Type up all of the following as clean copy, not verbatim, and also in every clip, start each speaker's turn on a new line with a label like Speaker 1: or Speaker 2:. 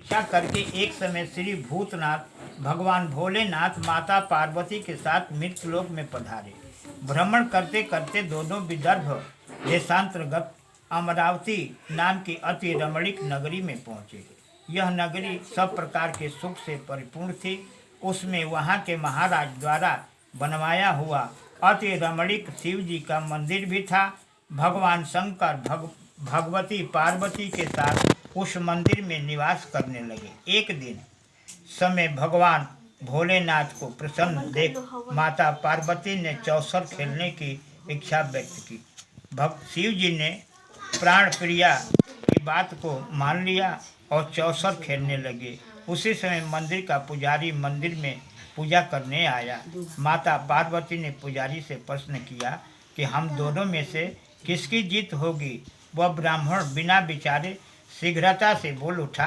Speaker 1: इच्छा करके एक समय श्री भूतनाथ भगवान भोलेनाथ माता पार्वती के साथ मृत्युलोक में पधारे। भ्रमण करते करते दोनों विदर्भ देशांतर्गत अमरावती नाम की अति रमणीक नगरी में पहुँचे। यह नगरी सब प्रकार के सुख से परिपूर्ण थी। उसमें वहाँ के महाराज द्वारा बनवाया हुआ अति रमणीक शिव जी का मंदिर भी था। भगवान शंकर भगवती पार्वती के साथ उस मंदिर में निवास करने लगे। एक दिन समय भगवान भोलेनाथ को प्रसन्न देख माता पार्वती ने चौसर खेलने की इच्छा व्यक्त की। भक्त शिव जी ने प्राण प्रिया की बात को मान लिया और चौसर खेलने लगे। उसी समय मंदिर का पुजारी मंदिर में पूजा करने आया। माता पार्वती ने पुजारी से प्रश्न किया कि हम दोनों में से किसकी जीत होगी। वह ब्राह्मण बिना विचारे शीघ्रता से बोल उठा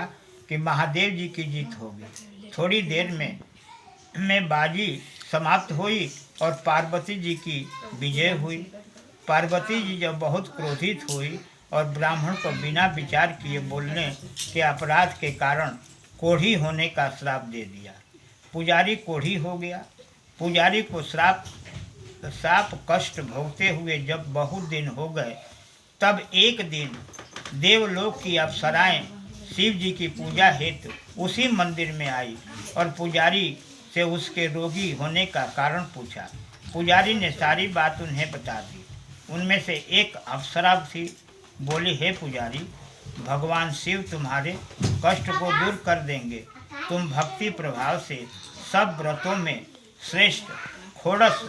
Speaker 1: कि महादेव जी की जीत होगी। थोड़ी देर में बाजी समाप्त हुई और पार्वती जी की विजय हुई। पार्वती जी जब बहुत क्रोधित हुई और ब्राह्मण को बिना विचार किए बोलने के अपराध के कारण कोढ़ी होने का श्राप दे दिया। पुजारी कोढ़ी हो गया। पुजारी को श्राप कष्ट भोगते हुए जब बहुत दिन हो गए, तब एक दिन देवलोक की अप्सराएं शिव जी की पूजा हेतु उसी मंदिर में आई और पुजारी से उसके रोगी होने का कारण पूछा। पुजारी ने सारी बात उन्हें बता दी। उनमें से एक अप्सरा थी। बोली, हे पुजारी, भगवान शिव तुम्हारे कष्ट को दूर कर देंगे। तुम भक्ति प्रभाव से सब व्रतों में श्रेष्ठ खोड़स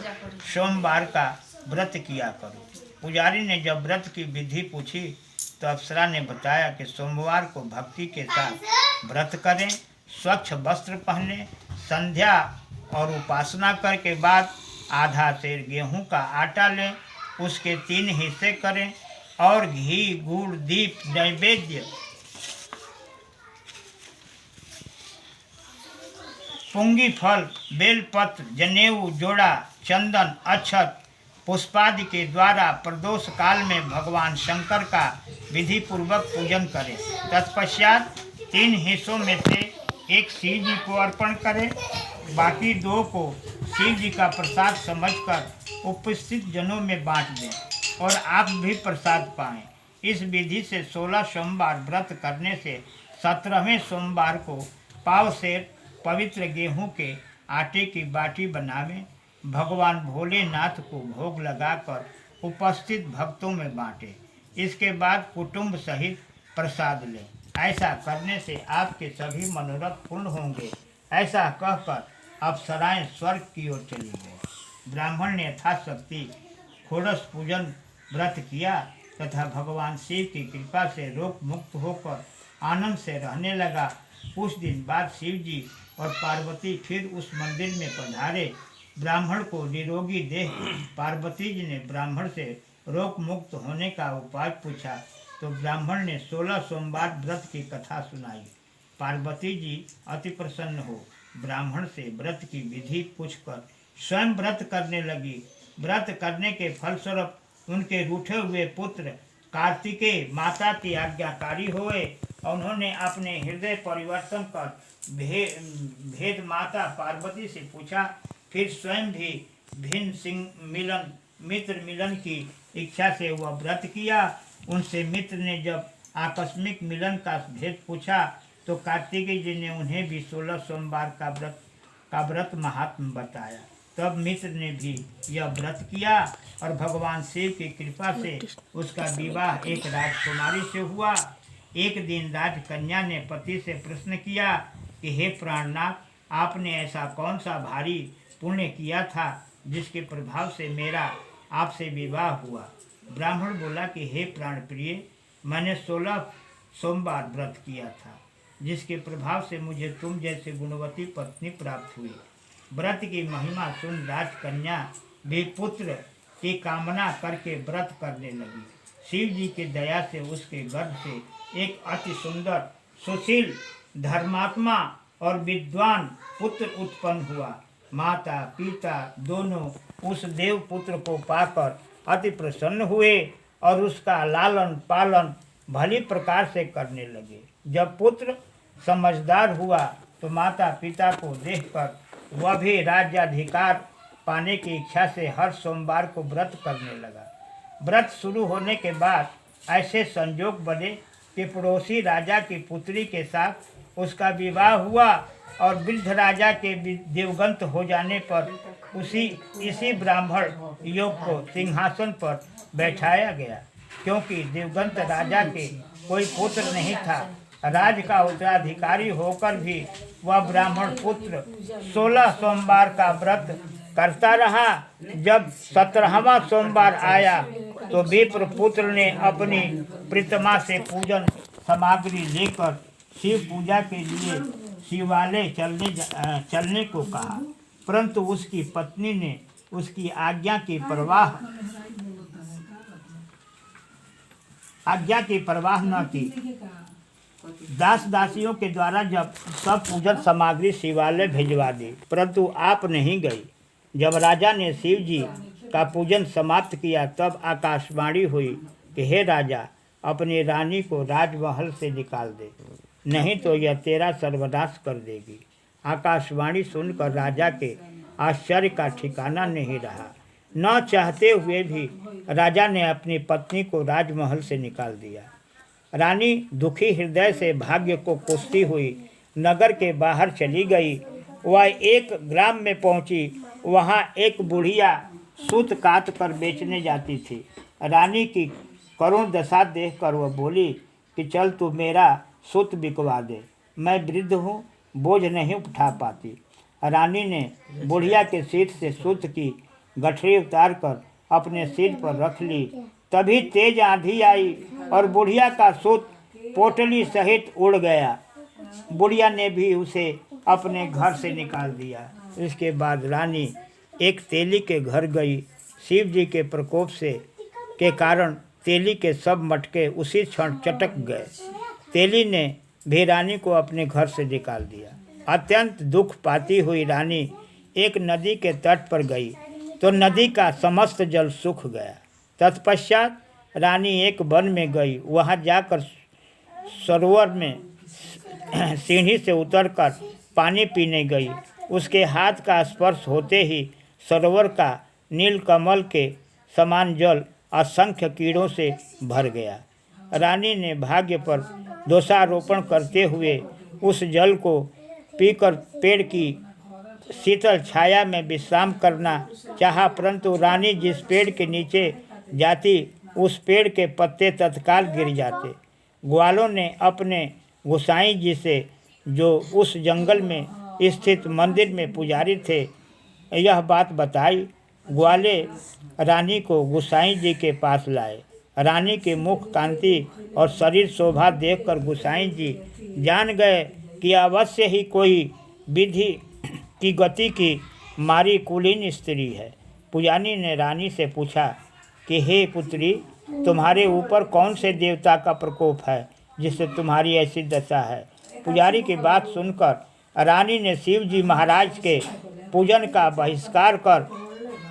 Speaker 1: सोमवार का व्रत किया करो। पुजारी ने जब व्रत की विधि पूछी तो अप्सरा ने बताया कि सोमवार को भक्ति के साथ व्रत करें, स्वच्छ वस्त्र पहने, संध्या और उपासना कर के बाद आधा सेर गेहूं का आटा लें, उसके 3 हिस्से करें और घी गुड़ दीप नैवेद्य पुंगी फल बेलपत्र जनेऊ जोड़ा चंदन अक्षत पुष्पादि के द्वारा प्रदोष काल में भगवान शंकर का विधि पूर्वक पूजन करें। तत्पश्चात 3 हिस्सों में से एक शिव जी को अर्पण करें, बाकी 2 को शिव जी का प्रसाद समझकर उपस्थित जनों में बांट दें और आप भी प्रसाद पाएं। इस विधि से 16 सोमवार व्रत करने से 17वें सोमवार को पाव सेर पवित्र गेहूं के आटे की बाटी बनावें। भगवान भोलेनाथ को भोग लगाकर उपस्थित भक्तों में बांटें। इसके बाद कुटुंब सहित प्रसाद लें। ऐसा करने से आपके सभी मनोरथ पूर्ण होंगे। ऐसा कहकर अप्सराएं स्वर्ग की ओर चली गई। ब्राह्मण ने यथाशक्ति खोड़स पूजन व्रत किया तथा भगवान शिव की कृपा से रोग मुक्त होकर आनंद से रहने लगा। कुछ दिन बाद शिव जी और पार्वती फिर उस मंदिर में पधारे। ब्राह्मण को निरोगी देख पार्वती जी ने ब्राह्मण से रोग मुक्त होने का उपाय पूछा तो ब्राह्मण ने 16 सोमवार व्रत की कथा सुनाई। पार्वती जी अति प्रसन्न हो ब्राह्मण से व्रत की विधि पूछकर स्वयं व्रत करने लगी। व्रत करने के फलस्वरूप उनके रूठे हुए पुत्र कार्तिकेय माता की आज्ञाकारी हुए। उन्होंने अपने हृदय परिवर्तन कर भेद माता पार्वती से पूछा। फिर स्वयं भी मित्र मिलन की इच्छा से वह व्रत किया। उनसे मित्र ने जब आकस्मिक मिलन का भेद पूछा तो कार्तिकेय जी ने उन्हें भी 16 सोमवार का व्रत महात्म बताया। तब मित्र ने भी यह व्रत किया और भगवान शिव की कृपा से उसका विवाह एक राजकुमारी से हुआ। एक दिन राजकन्या ने पति से प्रश्न किया कि हे प्राणनाथ, आपने ऐसा कौन सा भारी पुण्य किया था जिसके प्रभाव से मेरा आपसे विवाह हुआ। ब्राह्मण बोला कि हे प्राण प्रिय, मैंने 16 सोमवार व्रत किया था जिसके प्रभाव से मुझे तुम जैसे गुणवती पत्नी प्राप्त हुई। व्रत की महिमा सुन राजकन्या भी पुत्र की कामना करके व्रत करने लगी। शिव जी की दया से उसके गर्भ से एक अति सुंदर सुशील धर्मात्मा और विद्वान पुत्र उत्पन्न हुआ। माता पिता दोनों उस देव पुत्र को पाकर अति प्रसन्न हुए और उसका लालन पालन भली प्रकार से करने लगे। जब पुत्र समझदार हुआ तो माता पिता को देखकर वह भी राज्याधिकार पाने की इच्छा से हर सोमवार को व्रत करने लगा। व्रत शुरू होने के बाद ऐसे संजोग बने कि पड़ोसी राजा की पुत्री के साथ उसका विवाह हुआ और वृद्ध राजा के देवगंत हो जाने पर इसी ब्राह्मण युवक को सिंहासन पर बैठाया गया। क्योंकि देवगंत राजा के कोई पुत्र नहीं था, राज का उत्तराधिकारी होकर भी वह ब्राह्मण पुत्र 16 सोमवार का व्रत करता रहा। जब 17वां सोमवार आया तो विप्र पुत्र ने अपनी प्रीतमा से पूजन सामग्री लेकर शिव पूजा के लिए शिवालय चलने को कहा, परंतु उसकी पत्नी ने उसकी आज्ञा की परवाह न की। दास दासियों के द्वारा जब सब पूजन सामग्री शिवालय भिजवा दी, परंतु आप नहीं गई। जब राजा ने शिव जी का पूजन समाप्त किया तब आकाशवाणी हुई कि हे राजा, अपनी रानी को राजमहल से निकाल दे, नहीं तो यह तेरा सर्वनाश कर देगी। आकाशवाणी सुनकर राजा के आश्चर्य का ठिकाना नहीं रहा। न चाहते हुए भी राजा ने अपनी पत्नी को राजमहल से निकाल दिया। रानी दुखी हृदय से भाग्य को कोसती हुई नगर के बाहर चली गई। वह एक ग्राम में पहुंची। वहां एक बुढ़िया सूत काट कर बेचने जाती थी। रानी की करुण दशा देखकर वह बोली कि चल तू मेरा सूत बिकवा दे, मैं वृद्ध हूँ, बोझ नहीं उठा पाती। रानी ने बुढ़िया के सिर से सूत की गठरी उतार कर अपने सिर पर रख ली। तभी तेज आंधी आई और बुढ़िया का सूत पोटली सहित उड़ गया। बुढ़िया ने भी उसे अपने घर से निकाल दिया। इसके बाद रानी एक तेली के घर गई। शिव जी के प्रकोप के कारण तेली के सब मटके उसी क्षण चटक गए। तेली ने भी रानी को अपने घर से निकाल दिया। अत्यंत दुख पाती हुई रानी एक नदी के तट पर गई तो नदी का समस्त जल सूख गया। तत्पश्चात रानी एक वन में गई। वहां जाकर सरोवर में सीढ़ी से उतरकर पानी पीने गई। उसके हाथ का स्पर्श होते ही सरोवर का नीलकमल के समान जल असंख्य कीड़ों से भर गया। रानी ने भाग्य पर दोषारोपण करते हुए उस जल को पीकर पेड़ की शीतल छाया में विश्राम करना चाहा, परंतु रानी जिस पेड़ के नीचे जाती उस पेड़ के पत्ते तत्काल गिर जाते। ग्वालों ने अपने गोसाई जी से, जो उस जंगल में स्थित मंदिर में पुजारी थे, यह बात बताई। ग्वाले रानी को गोसाई जी के पास लाए। रानी के मुख कांति और शरीर शोभा देखकर गोसाई जी जान गए कि अवश्य ही कोई विधि की गति की मारी कुलीन स्त्री है। पुजारी ने रानी से पूछा कि हे पुत्री, तुम्हारे ऊपर कौन से देवता का प्रकोप है जिससे तुम्हारी ऐसी दशा है। पुजारी की बात सुनकर रानी ने शिव जी महाराज के पूजन का बहिष्कार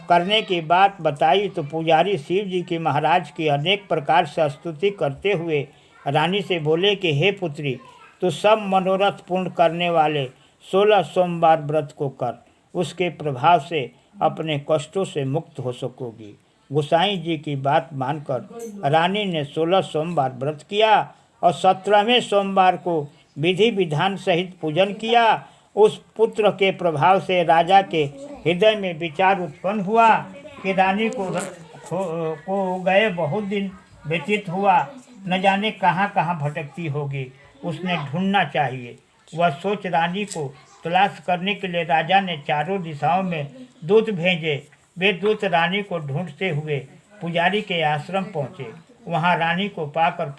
Speaker 1: करने की बात बताई तो पुजारी शिव जी की महाराज की अनेक प्रकार से स्तुति करते हुए रानी से बोले कि हे पुत्री, तो सब मनोरथ पूर्ण करने वाले 16 सोमवार व्रत को कर, उसके प्रभाव से अपने कष्टों से मुक्त हो सकोगी। गोसाई जी की बात मानकर रानी ने 16 सोमवार व्रत किया और 17वें सोमवार को विधि विधान सहित पूजन किया। उस पुत्र के प्रभाव से राजा के हृदय में विचार उत्पन्न हुआ कि रानी को गए बहुत दिन व्यतीत हुआ, न जाने कहाँ कहाँ भटकती होगी, उसने ढूंढना चाहिए। वह सोच रानी को तलाश करने के लिए राजा ने चारों दिशाओं में दूत भेजे। वे दूत रानी को ढूंढते हुए पुजारी के आश्रम पहुँचे। वहाँ रानी को पाकर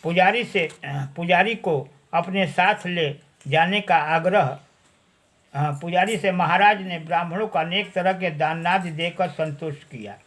Speaker 1: पुजारी को अपने साथ ले जाने का आग्रह। पुजारी से महाराज ने ब्राह्मणों को अनेक तरह के दानादि देकर संतुष्ट किया।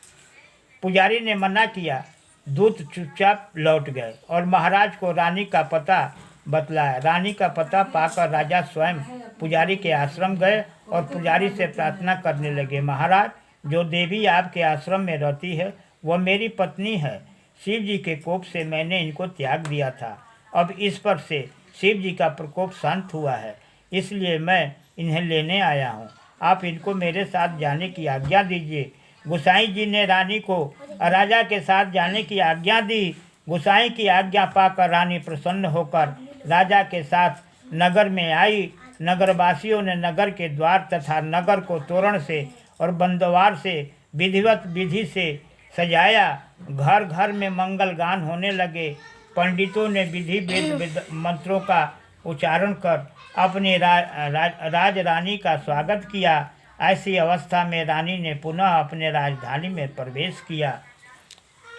Speaker 1: पुजारी ने मना किया। दूत चुपचाप लौट गए और महाराज को रानी का पता बतलाया। रानी का पता पाकर राजा स्वयं पुजारी के आश्रम गए और पुजारी से प्रार्थना करने लगे, महाराज, जो देवी आपके आश्रम में रहती है वह मेरी पत्नी है। शिव जी के कोप से मैंने इनको त्याग दिया था। अब इस पर से शिव जी का प्रकोप शांत हुआ है, इसलिए मैं इन्हें लेने आया हूँ। आप इनको मेरे साथ जाने की आज्ञा दीजिए। गोसाई जी ने रानी को राजा के साथ जाने की आज्ञा दी। गोसाई की आज्ञा पाकर रानी प्रसन्न होकर राजा के साथ नगर में आई। नगरवासियों ने नगर के द्वार तथा नगर को तोरण से और बंदवार से विधिवत विधि से सजाया। घर घर में मंगल गान होने लगे। पंडितों ने विधि वेद मंत्रों का उच्चारण कर अपनी राज रानी का स्वागत किया। ऐसी अवस्था में रानी ने पुनः अपने राजधानी में प्रवेश किया।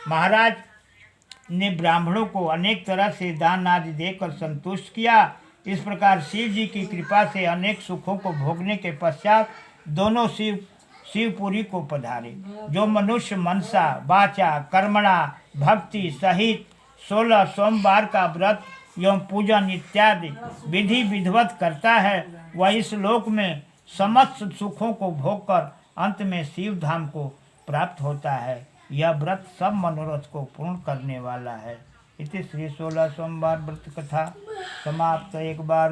Speaker 1: महाराज ने ब्राह्मणों को अनेक तरह से दान आदि देकर संतुष्ट किया। इस प्रकार शिव जी की कृपा से अनेक सुखों को भोगने के पश्चात दोनों शिवपुरी को पधारे। जो मनुष्य मनसा वाचा कर्मणा भक्ति सहित 16 सोमवार का व्रत एवं पूजन इत्यादि विधि विधिवत करता है, वह इस लोक में समस्त सुखों को भोगकर अंत में शिव धाम को प्राप्त होता है। यह व्रत सब मनोरथ को पूर्ण करने वाला है। इति श्री 16 सोमवार व्रत कथा समाप्त। एक बार